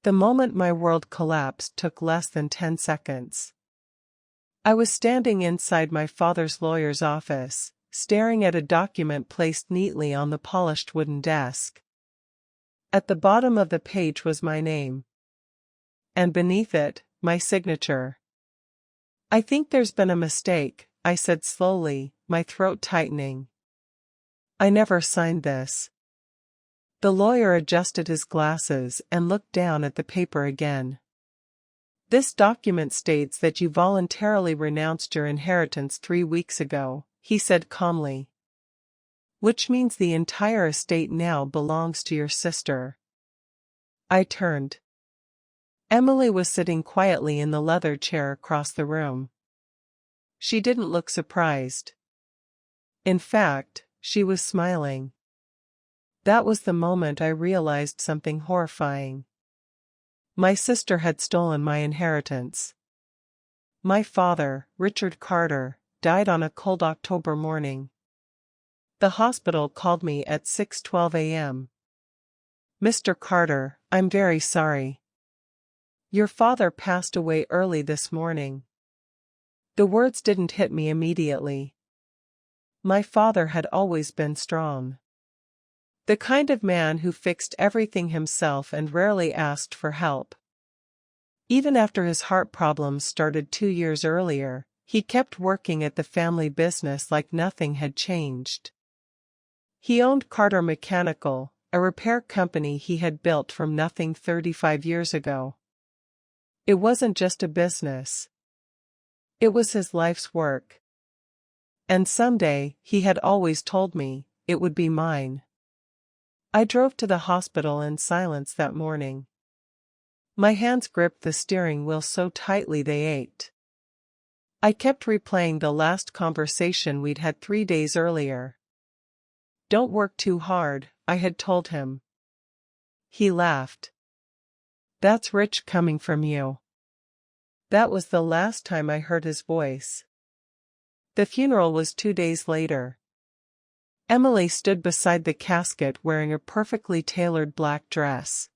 The moment my world collapsed took less than 10 seconds. I was standing inside my father's lawyer's office, staring at a document placed neatly on the polished wooden desk. At the bottom of the page was my name. And beneath it, my signature. "I think there's been a mistake," I said slowly, my throat tightening. "I never signed this." The lawyer adjusted his glasses and looked down at the paper again. "This document states that you voluntarily renounced your inheritance 3 weeks ago," he said calmly. "Which means the entire estate now belongs to your sister." I turned. Emily was sitting quietly in the leather chair across the room. She didn't look surprised. In fact, she was smiling. That was the moment I realized something horrifying. My sister had stolen my inheritance. My father, Richard Carter, died on a cold October morning. The hospital called me at 6:12 a.m. "Mr. Carter, I'm very sorry. Your father passed away early this morning." The words didn't hit me immediately. My father had always been strong. The kind of man who fixed everything himself and rarely asked for help. Even after his heart problems started 2 years earlier, he kept working at the family business like nothing had changed. He owned Carter Mechanical, a repair company he had built from nothing 35 years ago. It wasn't just a business. It was his life's work. And someday, he had always told me, it would be mine. I drove to the hospital in silence that morning. My hands gripped the steering wheel so tightly they ached. I kept replaying the last conversation we'd had 3 days earlier. "Don't work too hard," I had told him. He laughed. "That's rich coming from you." That was the last time I heard his voice. The funeral was 2 days later. Emily stood beside the casket wearing a perfectly tailored black dress.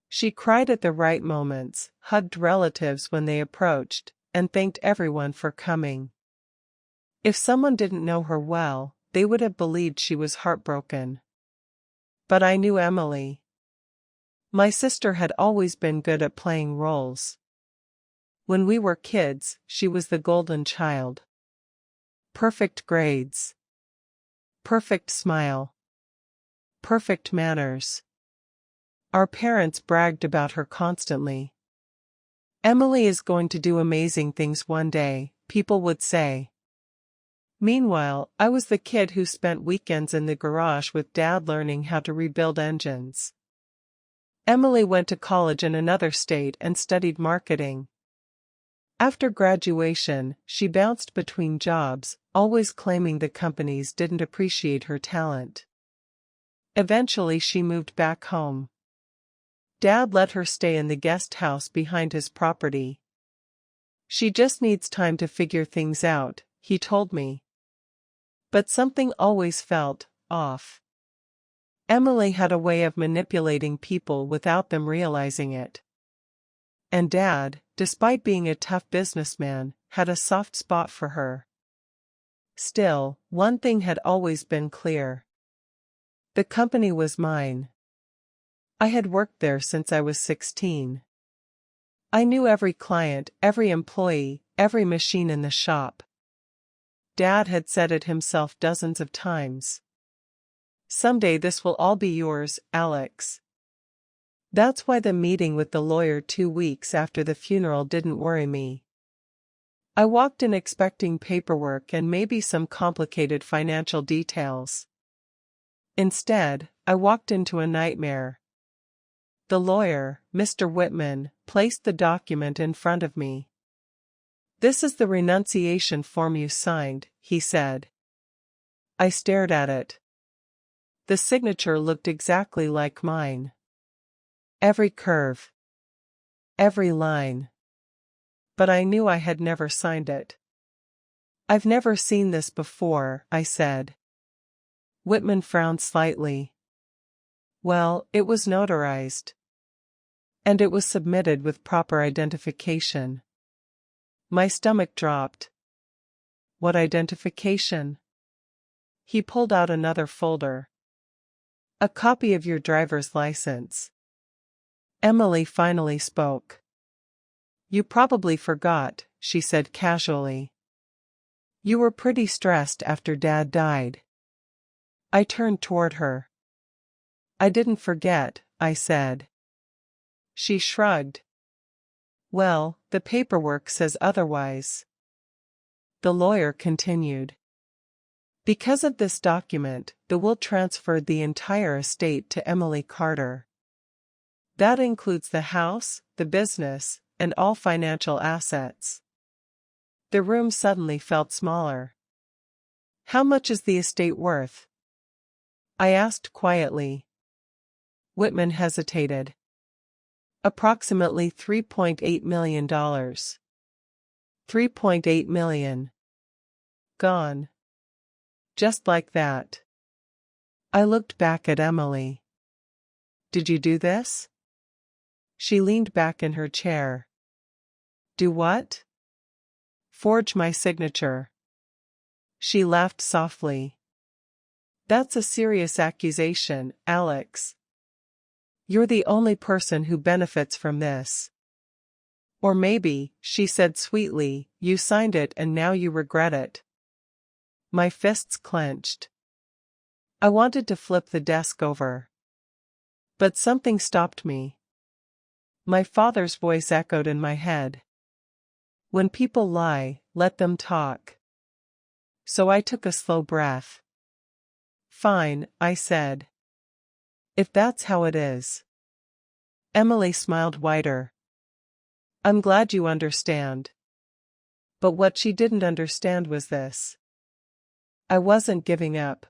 She cried at the right moments, hugged relatives when they approached, and thanked everyone for coming. If someone didn't know her well, they would have believed she was heartbroken. But I knew Emily. My sister had always been good at playing roles. When we were kids, she was the golden child. Perfect grades. Perfect smile. Perfect manners. Our parents bragged about her constantly. "Emily is going to do amazing things one day," people would say. Meanwhile, I was the kid who spent weekends in the garage with Dad learning how to rebuild engines. Emily went to college in another state and studied marketing. After graduation, she bounced between jobs, always claiming the companies didn't appreciate her talent. Eventually she moved back home. Dad let her stay in the guest house behind his property. "She just needs time to figure things out," he told me. But something always felt off. Emily had a way of manipulating people without them realizing it. And Dad, despite being a tough businessman, had a soft spot for her. Still, one thing had always been clear. The company was mine. I had worked there since I was 16. I knew every client, every employee, every machine in the shop. Dad had said it himself dozens of times. "Someday this will all be yours, Alex." That's why the meeting with the lawyer 2 weeks after the funeral didn't worry me. I walked in expecting paperwork and maybe some complicated financial details. Instead, I walked into a nightmare. The lawyer, Mr. Whitman, placed the document in front of me. "This is the renunciation form you signed," he said. I stared at it. The signature looked exactly like mine. Every curve. Every line. But I knew I had never signed it. "I've never seen this before," I said. Whitman frowned slightly. "Well, it was notarized." And it was submitted with proper identification. My stomach dropped. What identification? He pulled out another folder. A copy of your driver's license. Emily finally spoke. You probably forgot, she said casually. You were pretty stressed after Dad died. I turned toward her. I didn't forget, I said. She shrugged. Well, the paperwork says otherwise. The lawyer continued. Because of this document, the will transferred the entire estate to Emily Carter. That includes the house, the business, and all financial assets. The room suddenly felt smaller. How much is the estate worth? I asked quietly. Whitman hesitated. Approximately $3.8 million. $3.8 million. Gone. Just like that. I looked back at Emily. Did you do this? She leaned back in her chair. Do what? Forge my signature. She laughed softly. That's a serious accusation, Alex. You're the only person who benefits from this. Or maybe, she said sweetly, you signed it and now you regret it. My fists clenched. I wanted to flip the desk over. But something stopped me. My father's voice echoed in my head. When people lie, let them talk. So I took a slow breath. Fine, I said. If that's how it is. Emily smiled wider. I'm glad you understand. But what she didn't understand was this. I wasn't giving up.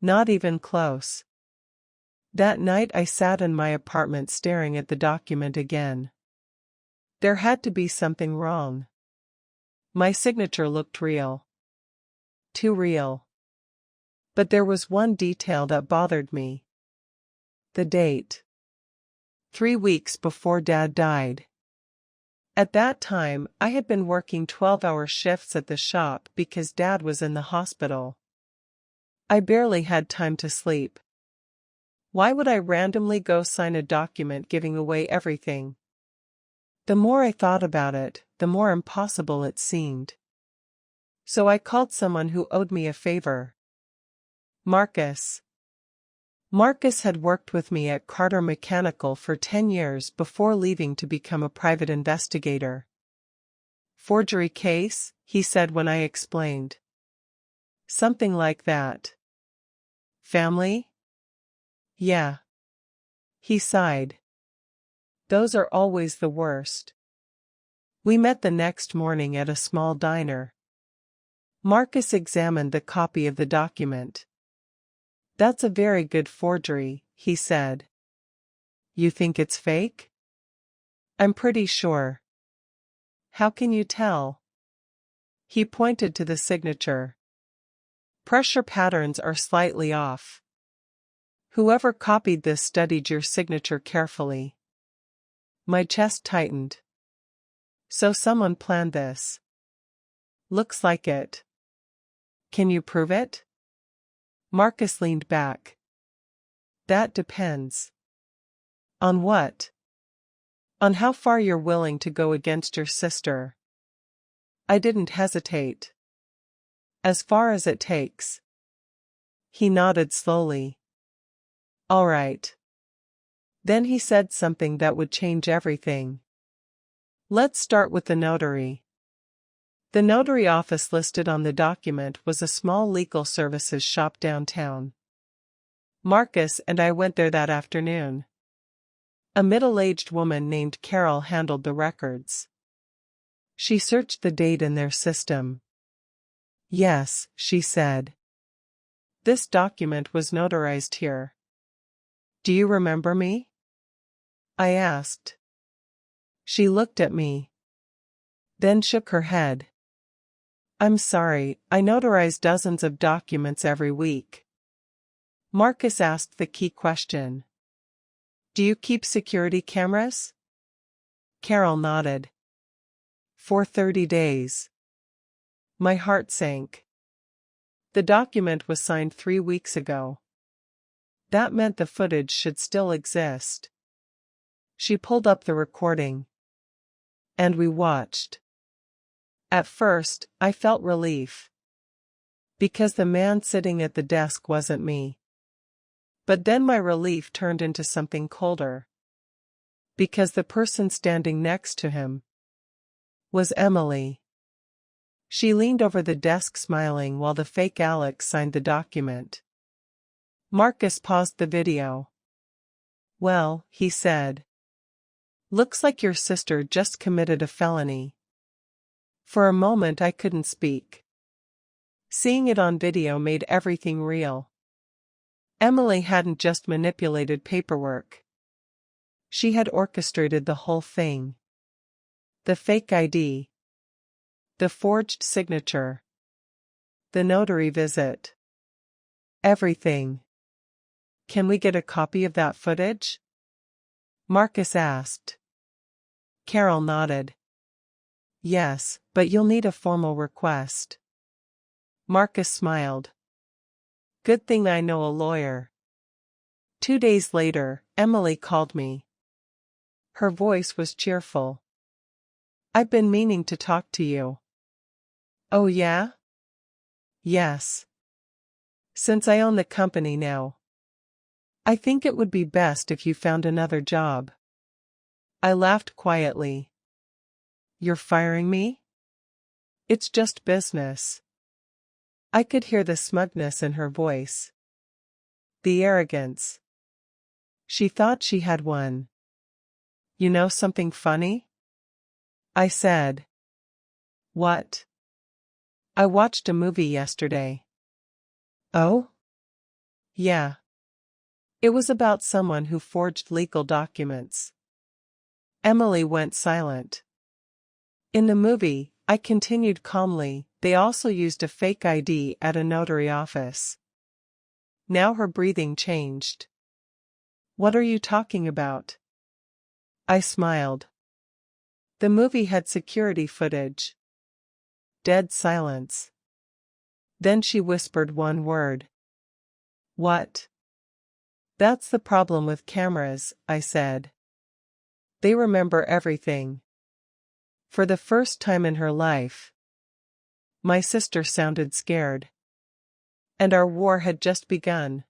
Not even close. That night I sat in my apartment staring at the document again. There had to be something wrong. My signature looked real. Too real. But there was one detail that bothered me. The date. 3 weeks before Dad died. At that time, I had been working 12-hour shifts at the shop because Dad was in the hospital. I barely had time to sleep. Why would I randomly go sign a document giving away everything? The more I thought about it, the more impossible it seemed. So I called someone who owed me a favor. Marcus. Marcus had worked with me at Carter Mechanical for 10 years before leaving to become a private investigator. Forgery case, he said when I explained. Something like that. Family? Yeah. He sighed. Those are always the worst. We met the next morning at a small diner. Marcus examined the copy of the document. That's a very good forgery, he said. You think it's fake? I'm pretty sure. How can you tell? He pointed to the signature. Pressure patterns are slightly off. Whoever copied this studied your signature carefully. My chest tightened. So someone planned this. Looks like it. Can you prove it? Marcus leaned back. That depends. On what? On how far you're willing to go against your sister. I didn't hesitate. As far as it takes. He nodded slowly. All right. Then he said something that would change everything. Let's start with the notary. The notary office listed on the document was a small legal services shop downtown. Marcus and I went there that afternoon. A middle-aged woman named Carol handled the records. She searched the date in their system. Yes, she said. This document was notarized here. Do you remember me? I asked. She looked at me. Then shook her head. I'm sorry, I notarize dozens of documents every week. Marcus asked the key question. Do you keep security cameras? Carol nodded. For 30 days. My heart sank. The document was signed 3 weeks ago. That meant the footage should still exist. She pulled up the recording. And we watched. At first, I felt relief. Because the man sitting at the desk wasn't me. But then my relief turned into something colder. Because the person standing next to him was Emily. She leaned over the desk smiling while the fake Alex signed the document. Marcus paused the video. Well, he said. Looks like your sister just committed a felony. For a moment I couldn't speak. Seeing it on video made everything real. Emily hadn't just manipulated paperwork. She had orchestrated the whole thing. The fake ID. The forged signature. The notary visit. Everything. Can we get a copy of that footage? Marcus asked. Carol nodded. Yes, but you'll need a formal request. Marcus smiled. Good thing I know a lawyer. 2 days later, Emily called me. Her voice was cheerful. I've been meaning to talk to you. Oh yeah? Yes. Since I own the company now. I think it would be best if you found another job. I laughed quietly. You're firing me? It's just business. I could hear the smugness in her voice. The arrogance. She thought she had won. You know something funny? I said. What? I watched a movie yesterday. Oh? Yeah. It was about someone who forged legal documents. Emily went silent. In the movie, I continued calmly, they also used a fake ID at a notary office. Now her breathing changed. What are you talking about? I smiled. The movie had security footage. Dead silence. Then she whispered one word. What? That's the problem with cameras, I said. They remember everything. For the first time in her life. My sister sounded scared. And our war had just begun.